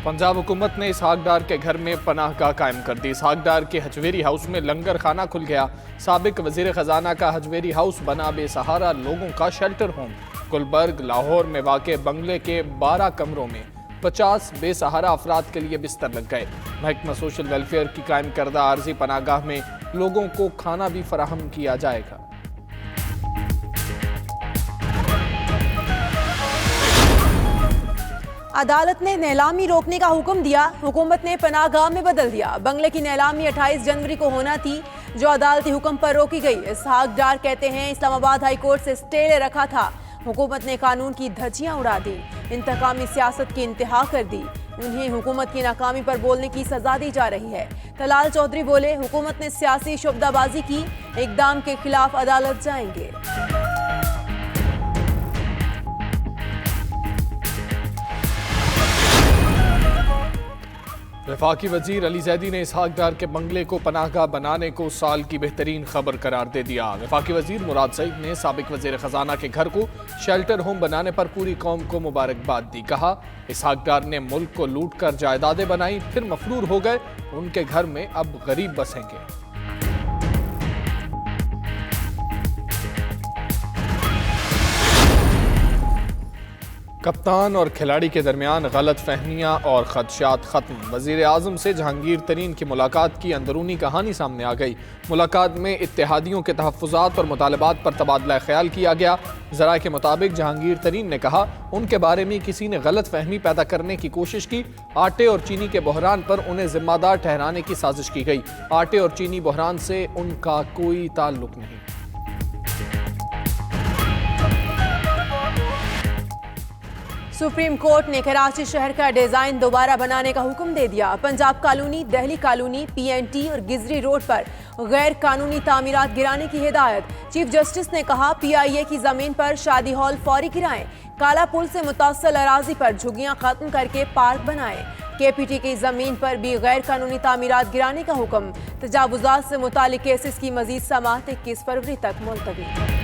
पंजाब हुकूमत ने इसहाक डार के घर में पनाह गाह कायम कर दी। इसहाक डार के हजवेरी हाउस में लंगर खाना खुल गया। साबिक वजीर खजाना का हजवेरी हाउस बना बेसहारा लोगों का शेल्टर होम। गुलबर्ग लाहौर में वाक़े बंगले के 12 कमरों में 50 बेसहारा अफराद के लिए बिस्तर लग गए। महकमा सोशल वेलफेयर की कायम करदा आर्जी पनागाह में लोगों को खाना भी फराहम किया जाएगा। अदालत ने नीलामी रोकने का हुक्म दिया। हुकूमत ने पनाहगाह में बदल दिया। बंगले की नीलामी 28 जनवरी को होना थी, जो अदालती हुक्म पर रोकी गई। इसहाक डार कहते हैं इस्लामाबाद हाई कोर्ट से स्टे ले रखा था। हुकूमत ने कानून की धज्जियां उड़ा दी, इंतकामी सियासत की इंतहा कर दी। उन्हें हुकूमत की नाकामी पर बोलने की सजा दी जा रही है। तलाल चौधरी बोले, हुकूमत ने सियासी शुबदाबाजी की, इकदाम के खिलाफ अदालत जाएंगे। वफाकी वजीर अली जैदी ने इसहाक डार के बंगले को पनाहगाह बनाने को साल की बेहतरीन खबर करार दे दिया। वफाकी वजीर मुराद सईद ने साबिक वजीर खजाना के घर को शेल्टर होम बनाने पर पूरी कौम को मुबारकबाद दी। कहा, इसहाक डार ने मुल्क को लूट कर जायदादें बनाई, फिर मफरूर हो गए। उनके घर में अब गरीब बसेंगे। कप्तान और खिलाड़ी के दरमियान गलत फहमियाँ और खदशात खत्म। वज़ीर आज़म से जहांगीर तरीन की मुलाकात की अंदरूनी कहानी सामने आ गई। मुलाकात में इत्तेहादियों के तहफ़्फ़ुज़ात और मुतालबात पर तबादला ख्याल किया गया। ज़राए के मुताबिक जहांगीर तरीन ने कहा, उनके बारे में किसी ने गलत फहमी पैदा करने की कोशिश की। आटे और चीनी के बहरान पर उन्हें जिम्मेदार ठहराने की साजिश की गई। आटे और चीनी बहरान से उनका कोई ताल्लुक नहीं। सुप्रीम कोर्ट ने कराची शहर का डिजाइन दोबारा बनाने का हुक्म दे दिया। Punjab colony, Delhi colony, PNT और गिजरी रोड पर गैर कानूनी तामीरात गिराने की हिदायत। चीफ जस्टिस ने कहा, PIA की जमीन पर शादी हॉल फौरी गिराएं। काला पुल से मुतासिल अराजी पर झुग्गियां खत्म करके पार्क बनाएं। KPT की जमीन पर भी गैर कानूनी तामीरात गिराने का हुक्म। तजावुजात से मुतालिक केसेस की मजीद समाअत 21 फरवरी तक मुलतवी।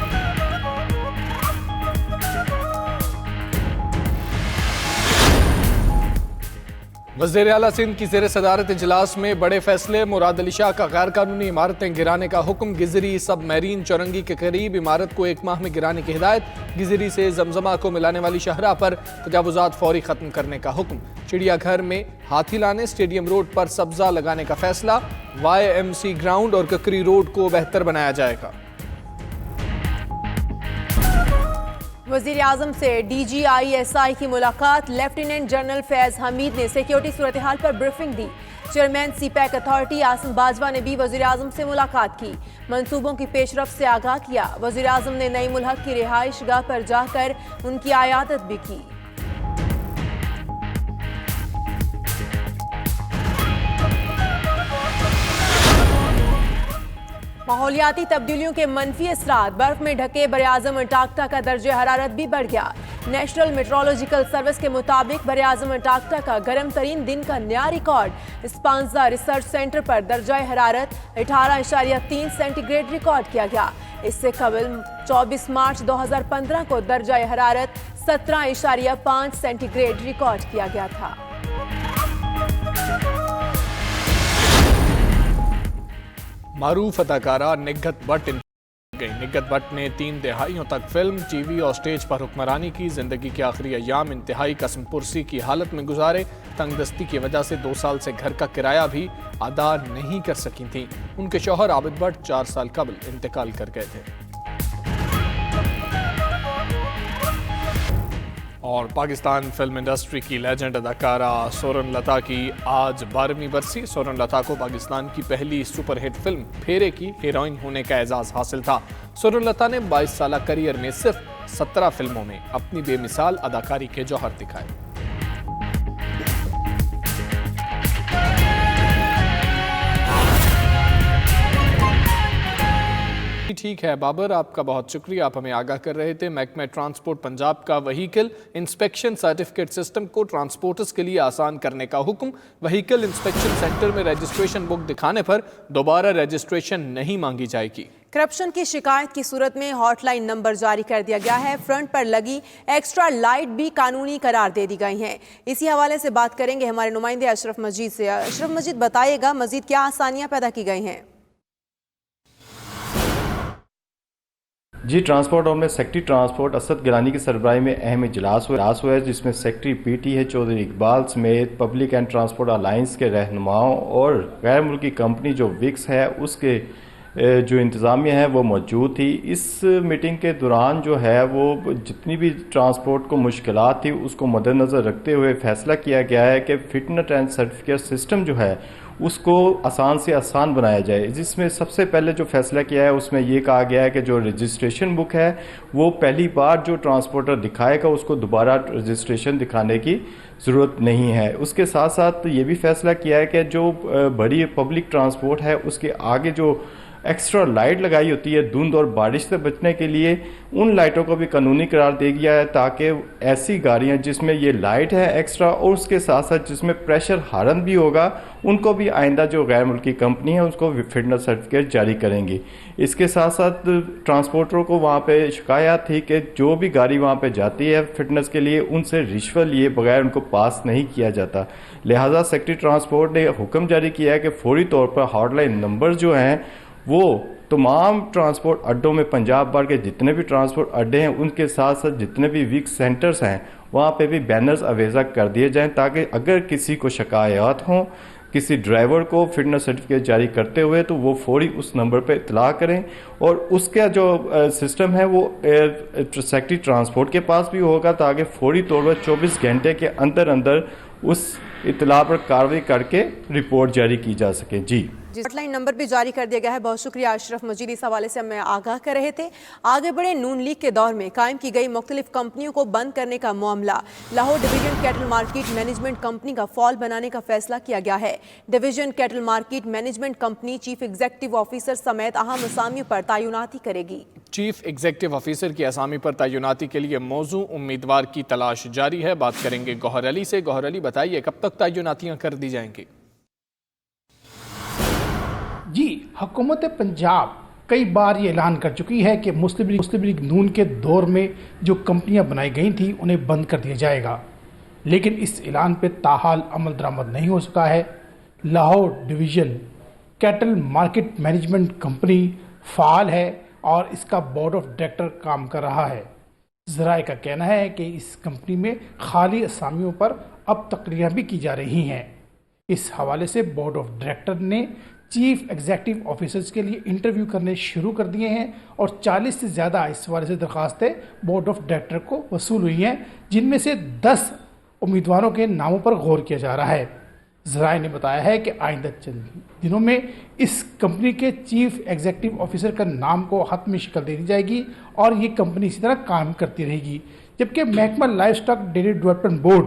वज़ीर आला सिंध की ज़ेर सदारत इजलास में बड़े फैसले। मुराद अली शाह का गैर कानूनी इमारतें गिराने का हुक्म। गिजरी सब मैरीन चौरंगी के करीब इमारत को 1 माह में गिराने की हिदायत। गिजरी से जमजमा को मिलाने वाली शाहराह पर तजावुजात फौरी खत्म करने का हुक्म। चिड़ियाघर में हाथी लाने, स्टेडियम रोड पर सब्जा लगाने का फैसला। YMC ग्राउंड और ककरी रोड को बेहतर बनाया जाएगा। वज़ीर आज़म से DGISI की मुलाकात। लेफ्टिनेंट जनरल फैज हमीद ने सिक्योरिटी सूरत हाल पर ब्रीफिंग दी। Chairman CPAC authority Asim Bajwa ने भी वज़ीर आज़म से मुलाकात की, मंसूबों की पेशरफ्त से आगाह किया। वज़ीर आज़म ने नईम उल हक की रिहाइश गाह पर जाकर उनकी आयादत भी की। माहौलियाती तब्दीलियों के मनफी असरात। बर्फ में ढके बरे-आज़म अंटार्कटिका का दर्जे हरारत भी बढ़ गया। नेशनल मेट्रोलॉजिकल सर्विस के मुताबिक बरे-आज़म अंटार्कटिका का गर्म तरीन दिन का नया रिकॉर्ड स्पांजा रिसर्च सेंटर पर दर्जा हरारत 18.3 सेंटीग्रेड रिकॉर्ड किया गया। इससे कबल 24 मार्च 2015 को दर्जा हरारत 17.5 सेंटीग्रेड रिकॉर्ड किया गया था। मारूफ अदाकारा निग्घत भट्ट गई। निग्घत भट्ट ने 3 दहाइयों तक फिल्म, TV और स्टेज पर हुक्मरानी की। जिंदगी के आखिरी अयाम इंतहाई कसम पुरसी की हालत में गुजारे। तंगदस्ती की वजह से 2 साल से घर का किराया भी अदा नहीं कर सकी थी। उनके शौहर आबिद भट्ट 4 साल कबल इंतकाल कर गए थे। और पाकिस्तान फिल्म इंडस्ट्री की लेजेंड अदाकारा सोरन लता की आज 12वीं बरसी। सोरन लता को पाकिस्तान की पहली सुपरहिट फिल्म फेरे की हीरोइन होने का एजाज़ हासिल था। सोरन लता ने 22 साल करियर में सिर्फ 17 फिल्मों में अपनी बेमिसाल अदाकारी के जौहर दिखाए। ठीक है बाबर, आपका बहुत शुक्रिया, आप हमें आगाह कर रहे थे। महकमा ट्रांसपोर्ट पंजाब का व्हीकल इंस्पेक्शन सर्टिफिकेट सिस्टम को ट्रांसपोर्टर्स के लिए आसान करने का हुक्म। व्हीकल इंस्पेक्शन सेंटर में रजिस्ट्रेशन बुक दिखाने पर दोबारा रजिस्ट्रेशन नहीं मांगी जाएगी। کرپشن کی شکایت کی صورت میں ہاٹ لائن نمبر جاری کر دیا گیا ہے. فرنٹ پر لگی ایکسٹرا لائٹ بھی قانونی قرار دے دی گئی ہیں. اسی حوالے سے بات کریں گے ہمارے نمائندے اشرف مجید سے. اشرف مجید بتائیے گا مزید کیا آسانیاں پیدا کی گئی ہیں؟ جی، ٹرانسپورٹ اور میں سیکرٹری ٹرانسپورٹ اسد گیلانی کی سربراہی میں اہم اجلاس ہوا ہے، جس میں سیکرٹری پی ٹی ہے چودھری اقبال سمیت پبلک اینڈ ٹرانسپورٹ الائنس کے رہنماؤں اور غیر ملکی کمپنی جو وکس ہے اس کے جو انتظامیہ ہے وہ موجود تھی. اس میٹنگ کے دوران جو ہے وہ جتنی بھی ٹرانسپورٹ کو مشکلات تھی اس کو مد نظر رکھتے ہوئے فیصلہ کیا گیا ہے کہ فٹنس اینڈ سرٹیفکیٹ سسٹم جو ہے اس کو آسان سے آسان بنایا جائے. جس میں سب سے پہلے جو فیصلہ کیا ہے اس میں یہ کہا گیا ہے کہ جو رجسٹریشن بک ہے وہ پہلی بار جو ٹرانسپورٹر دکھائے گا اس کو دوبارہ رجسٹریشن دکھانے کی ضرورت نہیں ہے. اس کے ساتھ ساتھ یہ بھی فیصلہ کیا ہے کہ جو بڑی پبلک ٹرانسپورٹ ہے اس کے آگے جو ایکسٹرا لائٹ لگائی ہوتی ہے دھند اور بارش سے بچنے کے لیے، ان لائٹوں کو بھی قانونی قرار دے گیا ہے تاکہ ایسی گاڑیاں جس میں یہ لائٹ ہے ایکسٹرا اور اس کے ساتھ ساتھ جس میں پریشر ہارن بھی ہوگا ان کو بھی آئندہ جو غیر ملکی کمپنی ہے اس کو فٹنس سرٹیفکیٹ جاری کریں گی. اس کے ساتھ ساتھ ٹرانسپورٹروں کو وہاں پہ شکایات تھی کہ جو بھی گاڑی وہاں پہ جاتی ہے فٹنس کے لیے ان سے رشوت لیے بغیر ان کو پاس نہیں کیا جاتا. لہٰذا سیکرٹری ٹرانسپورٹ نے حکم جاری کیا ہے کہ فوری طور پر ہاٹ لائن نمبر جو ہیں وہ تمام ٹرانسپورٹ اڈوں میں پنجاب بھر کے جتنے بھی ٹرانسپورٹ اڈے ہیں ان کے ساتھ ساتھ جتنے بھی ویک سینٹرز ہیں وہاں پہ بھی بینرز آویزہ کر دیے جائیں تاکہ اگر کسی کو شکایات ہوں کسی ڈرائیور کو فٹنس سرٹیفکیٹ جاری کرتے ہوئے تو وہ فوری اس نمبر پہ اطلاع کریں اور اس کا جو سسٹم ہے وہ سیکرٹری ٹرانسپورٹ کے پاس بھی ہوگا تاکہ فوری طور پر 24 گھنٹے کے اندر اندر اس اطلاع پر کارروائی کر کے رپورٹ جاری کی جا سکے. جی، ہاٹ لائن نمبر بھی جاری کر دیا گیا ہے. بہت شکریہ اشرف مجید، اس حوالے سے ہمیں آگاہ کر رہے تھے. آگے بڑھے. نون لیگ کے دور میں قائم کی گئی مختلف کمپنیوں کو بند کرنے کا معاملہ. Lahore division cattle market management company کا فال بنانے کا فیصلہ کیا گیا ہے. Division cattle market management company chief executive officer سمیت اہم اسامیوں پر تعیناتی کرے گی. چیف ایگزیکٹو آفیسر کی اسامی پر تعیناتی کے لیے موزوں امیدوار کی تلاش جاری ہے. بات کریں گے گوہر علی سے. گوہر علی بتائیے کب تک تعیناتیاں کر دی جائیں گی؟ جی، حکومت پنجاب کئی بار یہ اعلان کر چکی ہے کہ مسلم لیگ نون کے دور میں جو کمپنیاں بنائی گئی تھیں انہیں بند کر دیا جائے گا، لیکن اس اعلان پہ تاحال عمل درآمد نہیں ہو سکا ہے. Lahore division cattle market management company فعال ہے اور اس کا بورڈ آف ڈائریکٹر کام کر رہا ہے. ذرائع کا کہنا ہے کہ اس کمپنی میں خالی اسامیوں پر اب تقریراں بھی کی جا رہی ہیں. اس حوالے سے بورڈ آف ڈائریکٹر نے چیف ایگزیکٹو آفیسرز کے لیے انٹرویو کرنے شروع کر دیے ہیں اور 40 سے زیادہ اس حوالے سے درخواستیں بورڈ آف ڈائریکٹر کو وصول ہوئی ہیں، جن میں سے 10 امیدواروں کے ناموں پر غور کیا جا رہا ہے. ذرائع نے بتایا ہے کہ آئندہ چند دنوں میں اس کمپنی کے چیف ایگزیکٹو آفیسر کا نام کو حتمی شکل دے دی جائے گی اور یہ کمپنی اسی طرح کام کرتی رہے گی. جبکہ محکمہ life stock dairy development board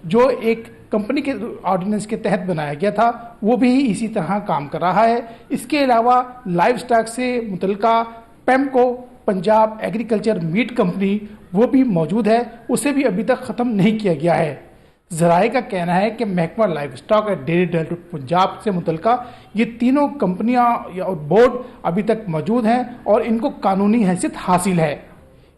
جو ایک کمپنی کے آرڈیننس کے تحت بنایا گیا تھا وہ بھی اسی طرح کام کر رہا ہے. اس کے علاوہ لائف سٹاک سے متعلقہ پیمکو پنجاب ایگریکلچر میٹ کمپنی وہ بھی موجود ہے، اسے بھی ابھی تک ختم نہیں کیا گیا ہے. ذرائع کا کہنا ہے کہ محکمہ لائف سٹاک اور ڈیری ڈیولپمنٹ پنجاب سے متعلقہ یہ تینوں کمپنیاں اور بورڈ ابھی تک موجود ہیں اور ان کو قانونی حیثیت حاصل ہے.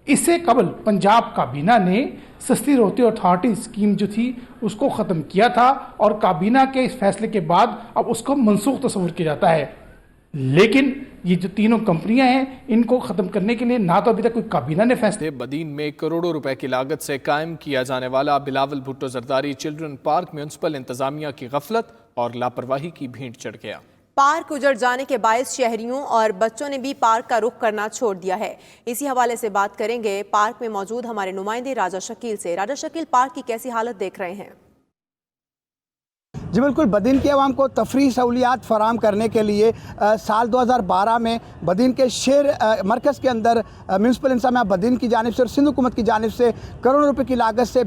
اس سے قبل پنجاب کابینہ نے سستی روتی اتھارٹی اسکیم جو تھی اس کو ختم کیا تھا اور کابینہ کے اس فیصلے کے بعد اب اس کو منسوخ تصور کیا جاتا ہے. لیکن یہ جو تینوں کمپنیاں ہیں ان کو ختم کرنے کے لیے نہ تو ابھی تک کوئی کابینہ نے فیصلے. بدین میں کروڑوں روپے کی لاگت سے قائم کیا جانے والا Bilawal Bhutto Zardari children park municipal انتظامیہ کی غفلت اور لاپرواہی کی بھینٹ چڑھ گیا. پارک اجڑ جانے کے باعث شہریوں اور بچوں نے بھی پارک کا رخ کرنا چھوڑ دیا ہے. اسی حوالے سے بات کریں گے پارک میں موجود ہمارے نمائندے راجہ شکیل سے. راجہ شکیل، پارک کی کیسی حالت دیکھ رہے ہیں؟ جی بالکل، بدین کے عوام کو تفریح سہولیات فراہم کرنے کے لیے سال 2012 میں بدین کے شہر مرکز کے اندر میونسپل انتظامیہ بدین کی جانب سے اور سندھ حکومت کی جانب سے کروڑوں روپے کی لاگت سے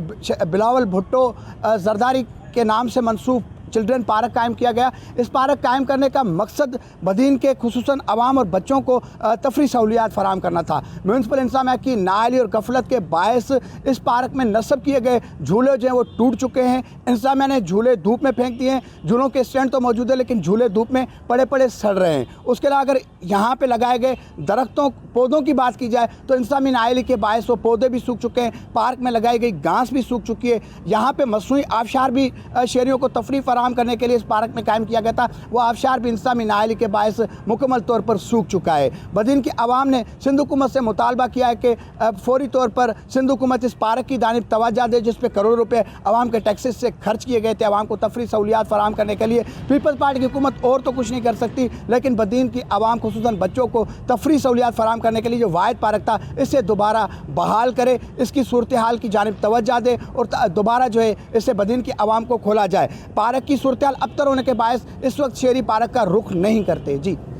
بلاول بھٹو زرداری کے نام سے منسوب चिल्ड्रन पार्क कायम किया गया। इस पार्क कायम करने का मकसद बदीन के खुसूसन आवाम और बच्चों को तफरी सहूलियात फराहम करना था। म्यूनसिपल इंतजामिया की नाअहली और गफलत के बायस इस पार्क में नस्ब किए गए झूले जो हैं वो टूट चुके हैं। इंतजामिया ने झूले धूप में फेंक दिए हैं। झूलों के स्टैंड तो मौजूद है लेकिन झूले धूप में पड़े पड़े सड़ रहे हैं। उसके अलावा अगर यहाँ पे लगाए गए दरख्तों पौधों की बात की जाए तो इंतजामी नाअहली के बायस वो पौधे भी सूख चुके हैं, पार्क में लगाई गई घास भी सूख चुकी है। यहाँ पे मसनूई आबशार भी शहरियों को तफरी फराहम करने के लिए इस पार्क में कायम किया गया था, वो आबशार भी इंतजामी नाअहली के बायस मुकम्मल तौर पर सूख चुका है। बदीन की आवाम ने सिंध हुकूमत से मुतालबा किया है कि फौरी तौर पर सिंध हुकूमत इस पार्क की जानिब तवज्जो दे, जिस पर करोड़ों रुपए आवाम के टैक्सेस से खर्च किए गए थे आवाम को तफरी सहूलियात फराहम करने के लिए। पीपल्स पार्टी की हुकूमत और तो कुछ नहीं कर सकती, लेकिन बदीन की आवाम खुसूसन बच्चों को तफरी सहूलियात फराहम करने के लिए जो वाहिद पार्क था इसे दोबारा बहाल करे, इसकी सूरत हाल की जानिब तवज्जो दे और दोबारा जो है इससे बदीन की आवाम को खोला जाए। पार्क की सूरत हाल अबतर होने के बायस इस वक्त शहरी पार्क का रुख नहीं करते। जी।